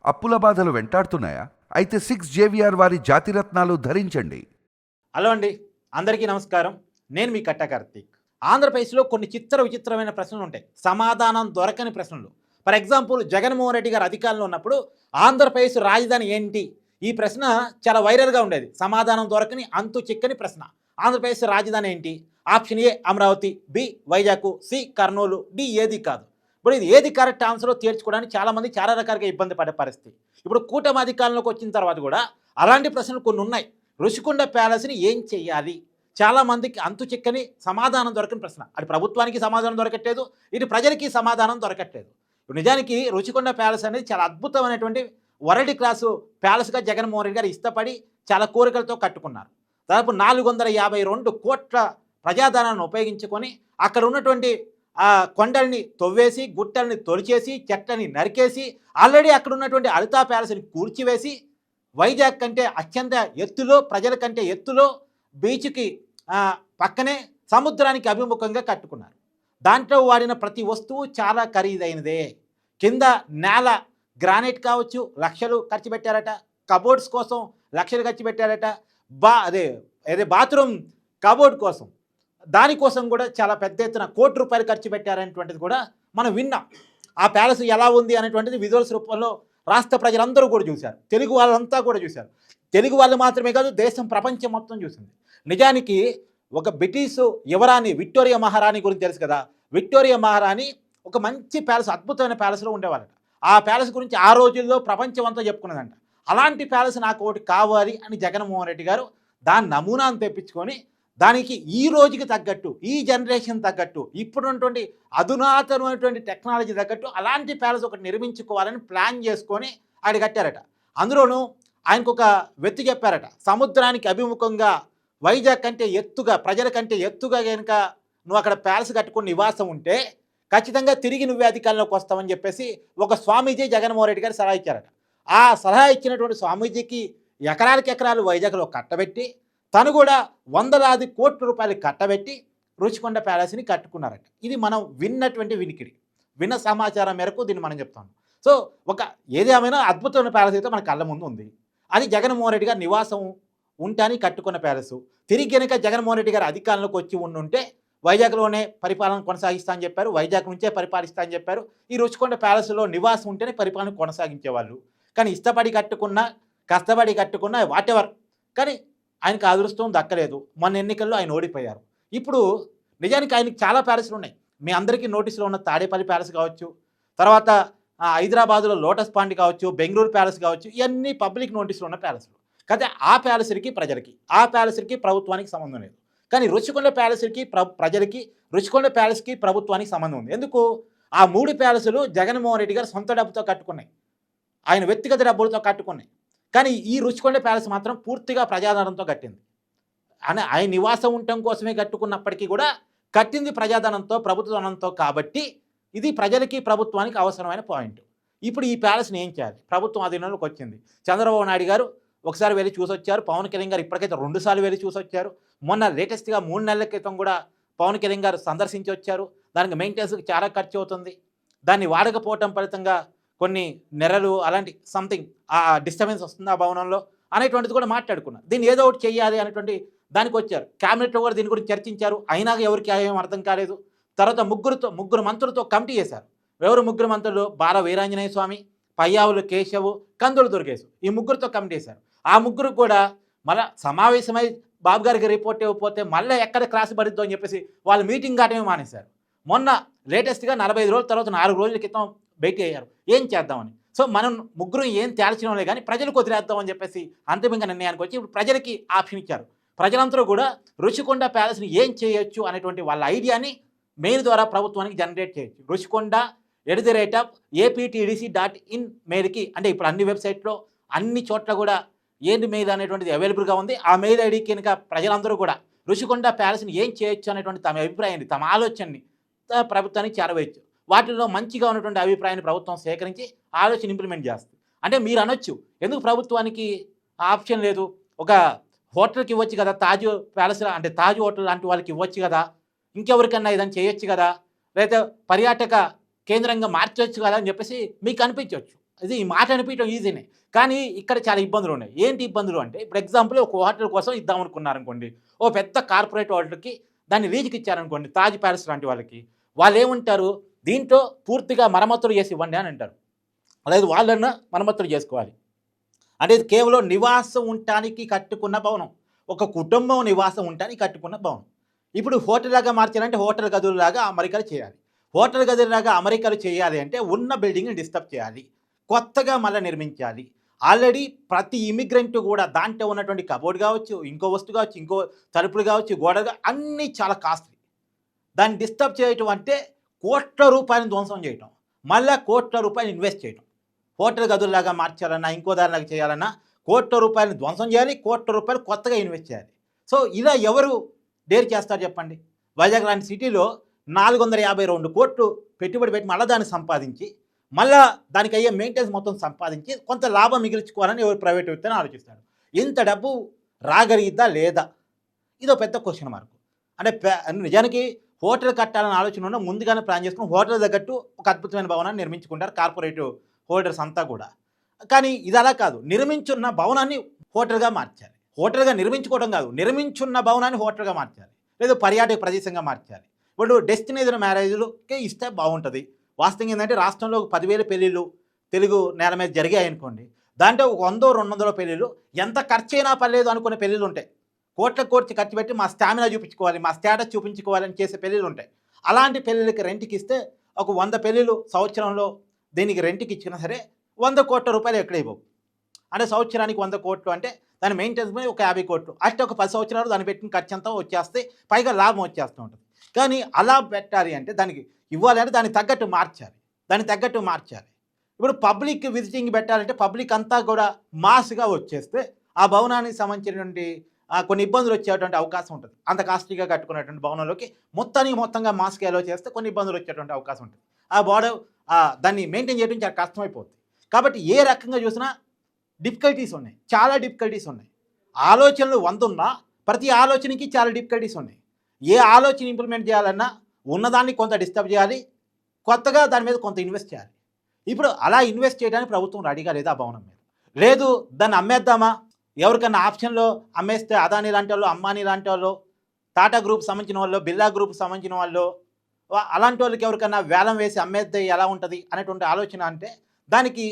అప్పుల బాధలు వెంటాడుతున్నాయా? అయితే 6 JVR వారి జాతిరత్నాలు ధరించండి. హలో అండి, అందరికీ నమస్కారం. నేను మీ కట్ట కార్తీక్. ఆంధ్రప్రదేశ్లో కొన్ని విచిత్రమైన ప్రశ్నలు ఉంటాయి, సమాధానం దొరకని ప్రశ్నలు. ఫర్ ఎగ్జాంపుల్, జగన్మోహన్ రెడ్డి గారు అధికారంలో ఉన్నప్పుడు ఆంధ్రప్రదేశ్ రాజధాని ఏంటి? ఈ ప్రశ్న చాలా వైరల్గా ఉండేది. సమాధానం దొరకని అంతు చిక్కని ప్రశ్న. ఆంధ్రప్రదేశ్ రాజధాని ఏంటి? Option A Amaravati, B Vizag, C Kurnool, D ఏది కాదు. ఇప్పుడు ఇది ఏది కరెక్ట్ ఆన్సరో తేల్చుకోవడానికి చాలామంది చాలా రకాలుగా ఇబ్బంది పడే పరిస్థితి. ఇప్పుడు కూటమి అధికారంలోకి వచ్చిన తర్వాత కూడా అలాంటి ప్రశ్నలు కొన్ని ఉన్నాయి. రుషికొండ ప్యాలెస్ని ఏం చెయ్యాలి? చాలామందికి అంతు చిక్కని సమాధానం దొరకని ప్రశ్న. అటు ప్రభుత్వానికి సమాధానం దొరకట్లేదు, ఇటు ప్రజలకి సమాధానం దొరకట్లేదు. నిజానికి రుషికొండ ప్యాలెస్ అనేది చాలా అద్భుతమైనటువంటి వరల్డ్ క్లాసు ప్యాలెస్గా జగన్మోహన్ రెడ్డి గారు ఇష్టపడి చాలా కోరికలతో కట్టుకున్నారు. దాదాపు 452 కోట్ల ప్రజాధనాన్ని ఉపయోగించుకొని అక్కడ ఉన్నటువంటి కొండల్ని తవ్వేసి, గుట్టల్ని తొలిచేసి, చెట్లని నరికేసి, ఆల్రెడీ అక్కడ ఉన్నటువంటి అలితా ప్యాలెస్ని కూల్చివేసి, వైజాగ్ కంటే అత్యంత ఎత్తులో, ప్రజల కంటే ఎత్తులో, బీచ్కి పక్కనే సముద్రానికి అభిముఖంగా కట్టుకున్నారు. దాంట్లో వాడిన ప్రతి వస్తువు చాలా ఖరీదైనదే. కింద నేల గ్రానైట్ కావచ్చు, లక్షలు ఖర్చు పెట్టారట. కబోర్డ్స్ కోసం లక్షలు ఖర్చు పెట్టారట. అదే బాత్రూమ్ కబోర్డ్ కోసం, దానికోసం కూడా చాలా పెద్ద ఎత్తున ₹1,00,00,000 ఖర్చు పెట్టారనేటువంటిది కూడా మనం విన్నాం. ఆ ప్యాలెస్ ఎలా ఉంది అనేటువంటిది విజువల్స్ రూపంలో రాష్ట్ర ప్రజలందరూ కూడా చూశారు, తెలుగు వాళ్ళంతా కూడా చూశారు. తెలుగు వాళ్ళు మాత్రమే కాదు, దేశం ప్రపంచం మొత్తం చూసింది. నిజానికి ఒక బ్రిటిషు యువరాణి విక్టోరియా మహారాణి గురించి తెలుసు కదా. విక్టోరియా మహారాణి ఒక మంచి ప్యాలెస్, అద్భుతమైన ప్యాలెస్లో ఉండేవాళ్ళట. ఆ ప్యాలెస్ గురించి ఆ రోజుల్లో ప్రపంచం అంతా చెప్పుకున్నదంట. అలాంటి ప్యాలెస్ నాకు ఒకటి కావాలి అని జగన్మోహన్ రెడ్డి గారు దాని నమూనాను తెప్పించుకొని, దానికి ఈ రోజుకి తగ్గట్టు, ఈ జనరేషన్ తగ్గట్టు, ఇప్పుడున్నటువంటి అధునాతనమైనటువంటి టెక్నాలజీ తగ్గట్టు అలాంటి ప్యాలెస్ ఒకటి నిర్మించుకోవాలని ప్లాన్ చేసుకొని ఆయన కట్టారట. అందులోనూ ఆయనకు ఒక వ్యక్తి చెప్పారట, సముద్రానికి అభిముఖంగా వైజాగ్ కంటే ఎత్తుగా, ప్రజల కంటే ఎత్తుగా కనుక నువ్వు అక్కడ ప్యాలెస్ కట్టుకుని నివాసం ఉంటే ఖచ్చితంగా తిరిగి నువ్వే అధికారంలోకి వస్తావని చెప్పేసి ఒక స్వామీజీ జగన్మోహన్ రెడ్డి గారు సలహా ఇచ్చారట. ఆ సలహా ఇచ్చినటువంటి స్వామీజీకి ఎకరాలకి ఎకరాలు వైజాగ్లో కట్టబెట్టి, తను కూడా వందలాది కోట్ల రూపాయలు కట్టబెట్టి రుషికొండ ప్యాలెస్ని కట్టుకున్నారట. ఇది మనం విన్నటువంటి విన్న సమాచారం మేరకు దీన్ని మనం చెప్తాం. సో ఏది ఏమైనా అద్భుతమైన ప్యాలెస్ అయితే మన కళ్ళ ముందు ఉంది. అది జగన్మోహన్ రెడ్డి గారు నివాసం ఉంటాని కట్టుకున్న ప్యాలెస్. తిరిగి కనుక జగన్మోహన్ రెడ్డి గారు అధికారంలోకి వచ్చి ఉండుంటే వైజాగ్లోనే పరిపాలన కొనసాగిస్తా అని చెప్పారు, వైజాగ్ నుంచే పరిపాలిస్తా అని చెప్పారు. ఈ రుషికొండ ప్యాలెస్లో నివాసం ఉంటేనే పరిపాలన కొనసాగించేవాళ్ళు. కానీ ఇష్టపడి కట్టుకున్నా, కష్టపడి కట్టుకున్నా, వాటెవర్, కానీ ఆయనకు అదృష్టం దక్కలేదు. మొన్న ఎన్నికల్లో ఆయన ఓడిపోయారు. ఇప్పుడు నిజానికి ఆయనకి చాలా ప్యాలెస్లు ఉన్నాయి. మీ అందరికీ నోటీసులో ఉన్న తాడేపల్లి ప్యాలెస్ కావచ్చు, తర్వాత హైదరాబాదులో లోటస్ పాండ్ కావచ్చు, బెంగళూరు ప్యాలెస్ కావచ్చు, ఇవన్నీ పబ్లిక్ నోటీసులో ఉన్న ప్యాలెస్లు. కాకపోతే ఆ ప్యాలెస్కి ప్రజలకి, ఆ ప్యాలెస్కి ప్రభుత్వానికి సంబంధం లేదు. కానీ రుషికొండ ప్యాలెస్కి ప్రజలకి, రుషికొండ ప్యాలెస్కి ప్రభుత్వానికి సంబంధం ఉంది. ఎందుకు? ఆ 3 ప్యాలెస్లు జగన్మోహన్ రెడ్డి గారు సొంత డబ్బుతో కట్టుకున్నాయి, ఆయన వ్యక్తిగత డబ్బులతో కట్టుకున్నాయి. కానీ ఈ రుషికొండ ప్యాలెస్ మాత్రం పూర్తిగా ప్రజాధనంతో కట్టింది. ఆయన నివాసం ఉండటం కోసమే కట్టుకున్నప్పటికీ కూడా కట్టింది ప్రజాధనంతో, ప్రభుత్వ ధనంతో. కాబట్టి ఇది ప్రజలకి, ప్రభుత్వానికి అవసరమైన పాయింట్. ఇప్పుడు ఈ ప్యాలెస్ని ఏం చేయాలి? ప్రభుత్వం అధీనంలోకి వచ్చింది. చంద్రబాబు నాయుడు గారు ఒకసారి వెళ్ళి చూసొచ్చారు, పవన్ కళ్యాణ్ గారు ఇప్పటికైతే 2 సార్లు వెళ్ళి చూసొచ్చారు. మొన్న లేటెస్ట్గా 3 నెలల క్రితం కూడా పవన్ కళ్యాణ్ గారు సందర్శించి వచ్చారు. దానికి మెయింటెనెన్స్కి చాలా ఖర్చు అవుతుంది, దాన్ని వాడకపోవటం ఫలితంగా కొన్ని నెరలు అలాంటి సంథింగ్ డిస్టర్బెన్స్ వస్తుంది ఆ భవనంలో అనేటువంటిది కూడా మాట్లాడుకున్నారు. దీన్ని ఏదో ఒకటి చెయ్యాలి అనేటువంటి దానికి వచ్చారు. క్యాబినెట్లో కూడా దీని గురించి చర్చించారు, అయినా ఎవరికి ఏం అర్థం కాలేదు. తర్వాత ముగ్గురు మంత్రులతో కమిటీ చేశారు. ఎవరు ముగ్గురు మంత్రులు? బాల వీరాంజనేయ స్వామి, పయ్యావులు కేశవు, కందులు దుర్గేశు, ఈ ముగ్గురితో కమిటీ చేశారు. ఆ ముగ్గురు కూడా మళ్ళీ సమావేశమై బాబు గారికి రిపోర్ట్ ఇవ్వకపోతే మళ్ళీ ఎక్కడ క్లాస్ పడిద్దో అని చెప్పేసి వాళ్ళు మీటింగ్ కావటమే మానేశారు. మొన్న లేటెస్ట్గా 45 రోజుల తర్వాత 4 రోజుల క్రితం భేటీ అయ్యారు, ఏం చేద్దామని. సో మనం ముగ్గురు ఏం తేల్చడంలే కానీ ప్రజలకు వదిలేద్దామని చెప్పేసి అంతిమంగా నిర్ణయానికి వచ్చి ఇప్పుడు ప్రజలకి ఆప్షన్ ఇచ్చారు. ప్రజలందరూ కూడా రుషికొండ ప్యాలెస్ని ఏం చేయొచ్చు అనేటువంటి వాళ్ళ ఐడియాని మెయిల్ ద్వారా ప్రభుత్వానికి జనరేట్ చేయొచ్చు. rushkonda@aptdc.in మెయిల్కి, అంటే ఇప్పుడు అన్ని వెబ్సైట్లో అన్ని చోట్ల కూడా ఏంటి మెయిల్ అనేటువంటిది అవైలబుల్గా ఉంది. ఆ మెయిల్ ఐడి కనుక ప్రజలందరూ కూడా రుషికొండ ప్యాలెస్ని ఏం చేయొచ్చు అనేటువంటి తమ అభిప్రాయాన్ని, తమ ఆలోచనని ప్రభుత్వానికి చేరవేయచ్చు. వాటిల్లో మంచిగా ఉన్నటువంటి అభిప్రాయాన్ని ప్రభుత్వం సేకరించి ఆలోచన ఇంప్లిమెంట్ చేస్తుంది. అంటే మీరు అనొచ్చు, ఎందుకు ప్రభుత్వానికి ఆప్షన్ లేదు? ఒక హోటల్కి ఇవ్వచ్చు కదా, తాజ్ ప్యాలెస్ అంటే తాజ్ హోటల్ లాంటి వాళ్ళకి ఇవ్వచ్చు కదా, ఇంకెవరికన్నా ఇదని చేయొచ్చు కదా, లేదా పర్యాటక కేంద్రంగా మార్చవచ్చు కదా అని చెప్పేసి మీకు అనిపించవచ్చు. ఇది ఈ మాట అనిపించడం ఈజీనే. కానీ ఇక్కడ చాలా ఇబ్బందులు ఉన్నాయి. ఏంటి ఇబ్బందులు అంటే ఇప్పుడు ఎగ్జాంపుల్ ఒక హోటల్ కోసం ఇద్దాం అనుకున్నారనుకోండి. ఓ పెద్ద కార్పొరేట్ హోటల్‌కి దాన్ని లీజ్‌కి ఇచ్చారనుకోండి. తాజ్ ప్యాలెస్ లాంటి వాళ్ళకి. వాళ్ళేమంటారు దీంట్లో పూర్తిగా మరమ్మతులు చేసి ఇవ్వండి అని అంటారు. లేదు వాళ్ళన్నా మరమ్మతులు చేసుకోవాలి. అంటే ఇది కేవలం నివాసం ఉండటానికి కట్టుకున్న భవనం. ఒక కుటుంబం నివాసం ఉండటానికి కట్టుకున్న భవనం. ఇప్పుడు హోటల్‌లాగా మార్చాలంటే హోటల్ గదుల్లాగా అమరికలు చేయాలి. హోటల్ గదుల్లాగా అమరికలు చేయాలి అంటే ఉన్న బిల్డింగ్‌ని డిస్టర్బ్ చేయాలి. కొత్తగా మళ్ళా నిర్మించాలి. ఆల్రెడీ ప్రతి ఇమిగ్రెంట్ కూడా దాంట్లో ఉన్నటువంటి కబోర్డ్ కావచ్చు, ఇంకో వస్తువు కావచ్చు, ఇంకో తలుపులు కావచ్చు, గోడలు అన్నీ చాలా కాస్ట్లీ. దాన్ని డిస్టర్బ్ చేయటం అంటే కోట్ల రూపాయలను ధ్వంసం చేయటం. మళ్ళా కోట్ల రూపాయలు ఇన్వెస్ట్ చేయటం. హోటల్ గదుల్లాగా మార్చాలన్నా, ఇంకో దానిలాగా చేయాలన్నా కోట్ల రూపాయలను ధ్వంసం చేయాలి. కోట్ల రూపాయలు కొత్తగా ఇన్వెస్ట్ చేయాలి. సో ఇలా ఎవరు డేర్ చేస్తారు చెప్పండి? వైజాగ్ లాంటి సిటీలో 452 కోట్లు పెట్టుబడి పెట్టి మళ్ళీ దాన్ని సంపాదించి, మళ్ళా దానికి అయ్యే మెయింటెనెన్స్ మొత్తం సంపాదించి కొంత లాభం మిగిల్చుకోవాలని ఎవరు ప్రైవేట్ వ్యక్తి ఆలోచిస్తాడు. ఇంత డబ్బు రాగలిగిద్దా లేదా? ఇదో పెద్ద క్వశ్చన్ మార్క్. అంటే నిజానికి హోటల్ కట్టాలని ఆలోచన ఉన్న ముందుగానే ప్లాన్ చేసుకుని హోటల్ తగ్గట్టు ఒక అద్భుతమైన భవనాన్ని నిర్మించుకుంటారు కార్పొరేట్ హోల్డర్స్ అంతా కూడా. కానీ ఇది అలా కాదు. నిర్మించున్న భవనాన్ని హోటల్‌గా మార్చాలి. హోటల్‌గా నిర్మించుకోవడం కాదు, నిర్మించున్న భవనాన్ని హోటల్‌గా మార్చాలి. లేదా పర్యాటక ప్రదేశంగా మార్చాలి. ఇప్పుడు డెస్టినేషన్ మ్యారేజ్‌లకే ఇస్తే బాగుంటుంది. వాస్తవంగా ఏంటంటే రాష్ట్రంలో 10,000 పెళ్ళిళ్ళు తెలుగు నేల మీద జరిగాయనుకోండి. దాంట్లో ఒక 100, 200 పెళ్ళిళ్ళు ఎంత ఖర్చయినా పర్లేదు అనుకునే పెళ్ళిళ్ళు ఉంటాయి. కోట్ల కోట్లు ఖర్చు పెట్టి మా స్టామినా చూపించుకోవాలి, మా స్టేటస్ చూపించుకోవాలని చేసే పెళ్ళిళ్ళు ఉంటాయి. అలాంటి పెళ్ళిళ్ళకి రెంట్‌కి ఇస్తే ఒక 100 పెళ్ళిళ్ళు సంవత్సరంలో దీనికి రెంట్‌కి ఇచ్చినా సరే 100 కోట్ల రూపాయలు ఎక్కడైపోవు. అంటే సంవత్సరానికి 100 కోట్లు అంటే దాని మెయింటెనెన్స్ మీద ఒక 50 కోట్లు. అట్లా ఒక 10 సంవత్సరాలు దాన్ని పెట్టిన ఖర్చు అంతా వచ్చేస్తే పైగా లాభం వచ్చేస్తూ ఉంటుంది. కానీ అలా పెట్టాలి అంటే దానికి ఇవ్వాలి అంటే దానికి తగ్గట్టు మార్చాలి. దానికి తగ్గట్టు మార్చాలి. ఇప్పుడు పబ్లిక్ విజిటింగ్ పెట్టాలంటే పబ్లిక్ అంతా కూడా మాస్‌గా వచ్చేస్తే ఆ భవనానికి సంబంధించినటువంటి కొన్ని ఇబ్బందులు వచ్చేటువంటి అవకాశం ఉంటుంది. అంత కాస్ట్లీగా కట్టుకున్నటువంటి భవనంలోకి మొత్తంగా మాస్‌గా అలో చేస్తే కొన్ని ఇబ్బందులు వచ్చేటువంటి అవకాశం ఉంటుంది. ఆ బోర్డర్ దాన్ని మెయింటైన్ చేయడం చాలా కష్టమైపోతుంది. కాబట్టి ఏ రకంగా చూసినా డిఫికల్టీస్ ఉన్నాయి. చాలా డిఫికల్టీస్ ఉన్నాయి. ఆలోచనలు 100 ఉన్నా ప్రతి ఆలోచనకి చాలా డిఫికల్టీస్ ఉన్నాయి. ఏ ఆలోచన ఇంప్లిమెంట్ చేయాలన్నా ఉన్నదాన్ని కొంత డిస్టర్బ్ చేయాలి. కొత్తగా దాని మీద కొంత ఇన్వెస్ట్ చేయాలి. ఇప్పుడు అలా ఇన్వెస్ట్ చేయడానికి ప్రభుత్వం రెడీగా లేదు ఆ భవనం మీద. లేదు దాన్ని అమ్మేద్దామా? ఎవరికన్నా ఆప్షన్‌లో అమ్మేస్తే అదానీ లాంటి వాళ్ళు, అంబానీ లాంటి వాళ్ళు, టాటా గ్రూప్ సంబంధించిన వాళ్ళు, బిర్లా గ్రూప్ సంబంధించిన వాళ్ళు అలాంటి వాళ్ళకి ఎవరికన్నా వేలం వేసి అమ్మేస్తే ఎలా ఉంటుంది అనేటువంటి ఆలోచన అంటే దానికి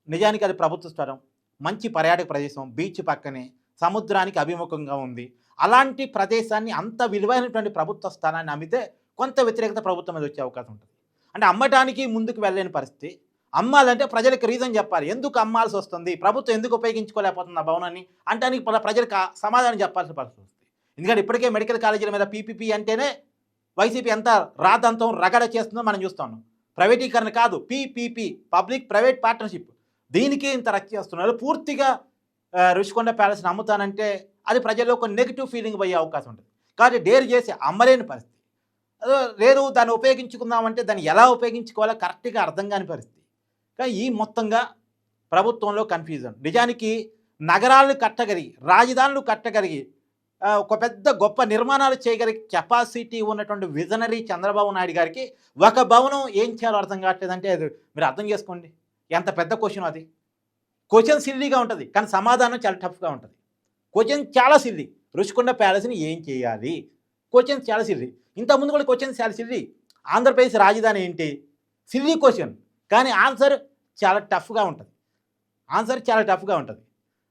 నిజానికి అది ప్రభుత్వ స్థలం. మంచి పర్యాటక ప్రదేశం, బీచ్ పక్కనే, సముద్రానికి అభిముఖంగా ఉంది. అలాంటి ప్రదేశాన్ని అంత విలువైనటువంటి ప్రభుత్వ స్థలాన్ని అమ్మితే కొంత వ్యతిరేకత ప్రభుత్వం మీద వచ్చే అవకాశం ఉంటుంది. అంటే అమ్మటానికి ముందుకు వెళ్ళలేని పరిస్థితి. అమ్మాలంటే ప్రజలకు రీజన్ చెప్పాలి. ఎందుకు అమ్మాల్సి వస్తుంది? ప్రభుత్వం ఎందుకు ఉపయోగించుకోలేకపోతుంది ఆ భవనాన్ని? అంటానికి ప్రజలకు సమాధానం చెప్పాల్సిన పరిస్థితి వస్తుంది. ఎందుకంటే ఇప్పటికే మెడికల్ కాలేజీల మీద పీపీపీ అంటేనే వైసీపీ ఎంత రాద్ధాంతం రగడ చేస్తుందో మనం చూస్తా ఉన్నాం. ప్రైవేటీకరణ కాదు, పీపీపీ, పబ్లిక్ ప్రైవేట్ పార్ట్నర్షిప్. దీనికి ఇంత రచ్చ చేస్తున్నారు. పూర్తిగా రుషికొండ ప్యాలెస్ని అమ్ముతానంటే అది ప్రజల్లో ఒక నెగిటివ్ ఫీలింగ్ పోయే అవకాశం ఉంటుంది. కాబట్టి డేర్ చేసి అమ్మలేని పరిస్థితి. లేదు దాన్ని ఉపయోగించుకుందామంటే దాన్ని ఎలా ఉపయోగించుకోవాలో కరెక్ట్గా అర్థం కాని పరిస్థితి. కానీ ఈ మొత్తంగా ప్రభుత్వంలో కన్ఫ్యూజన్. నిజానికి నగరాలను కట్టగలిగి, రాజధానులు కట్టగలిగి, ఒక పెద్ద గొప్ప నిర్మాణాలు చేయగలిగే కెపాసిటీ ఉన్నటువంటి విజనరీ చంద్రబాబు నాయుడు గారికి ఒక భవనం ఏం చేయాలో అర్థం కావట్లేదంటే అది మీరు అర్థం చేసుకోండి ఎంత పెద్ద క్వశ్చన్ అది. క్వశ్చన్ సిల్లీగా ఉంటుంది కానీ సమాధానం చాలా టఫ్గా ఉంటుంది. క్వశ్చన్ చాలా సిల్లీ. రుషికొండ ప్యాలెస్ని ఏం చేయాలి? క్వశ్చన్ చాలా సిల్లీ. ఇంతకుముందు కూడా క్వశ్చన్ చాలా సిల్లీ. ఆంధ్రప్రదేశ్ రాజధాని ఏంటి? Silly question. కానీ ఆన్సర్ చాలా టఫ్గా ఉంటుంది. ఆన్సర్ చాలా టఫ్గా ఉంటుంది.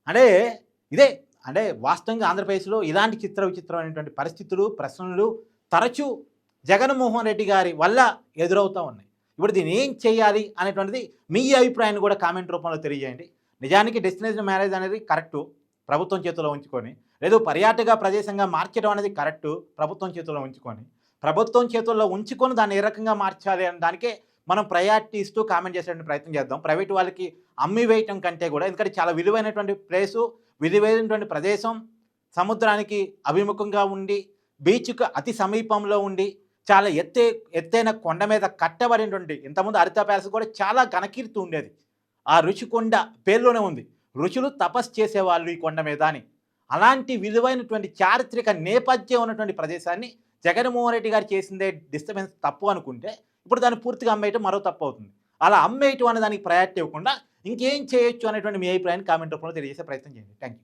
అంటే ఇదే అంటే వాస్తవంగా ఆంధ్రప్రదేశ్లో ఇలాంటి విచిత్రమైనటువంటి పరిస్థితులు, ప్రశ్నలు తరచూ జగన్మోహన్ రెడ్డి గారి వల్ల ఎదురవుతూ ఉన్నాయి. ఇప్పుడు దీన్ని ఏం చేయాలి అనేటువంటిది మీ అభిప్రాయాన్ని కూడా కామెంట్ రూపంలో తెలియజేయండి. నిజానికి డెస్టినేషన్ మ్యారేజ్ అనేది కరెక్టు, ప్రభుత్వం చేతిలో ఉంచుకొని, లేదు పర్యాటక ప్రదేశంగా మార్చడం అనేది కరెక్టు, ప్రభుత్వం చేతిలో ఉంచుకొని, ప్రభుత్వం చేతుల్లో ఉంచుకొని దాన్ని ఏ రకంగా మార్చాలి అనే దానికే మనం ప్రయారిటీ ఇస్తూ కామెంట్ చేసేటువంటి ప్రయత్నం చేద్దాం. ప్రైవేట్ వాళ్ళకి అమ్మి వేయటం కంటే కూడా, ఎందుకంటే చాలా విలువైనటువంటి ప్లేసు, విలువైనటువంటి ప్రదేశం, సముద్రానికి అభిముఖంగా ఉండి, బీచ్కు అతి సమీపంలో ఉండి, చాలా ఎత్తైన కొండ మీద కట్టబడినటువంటి, ఇంతకుముందు హరిత ప్యాలెస్ కూడా చాలా ఘనకీర్తి ఉండేది. ఆ రుషికొండ పేరులోనే ఉంది, ఋషులు తపస్సు చేసేవాళ్ళు ఈ కొండ మీద అని. అలాంటి విలువైనటువంటి చారిత్రక నేపథ్యం ఉన్నటువంటి ప్రదేశాన్ని జగన్మోహన్ రెడ్డి గారు చేసిందే డిస్టర్బెన్స్ తప్పు అనుకుంటే, ఇప్పుడు దాన్ని పూర్తిగా అమ్మేయటం మరో తప్పు అవుతుంది. అలా అమ్మేయటం అనే దానికి ప్రయారిటీ ఇవ్వకుండా ఇంకేం చేయొచ్చు అనేటువంటి మీ అభిప్రాయాన్ని కామెంట్ రూపంలో తెలియజేసే ప్రయత్నం చేయండి. Thank you.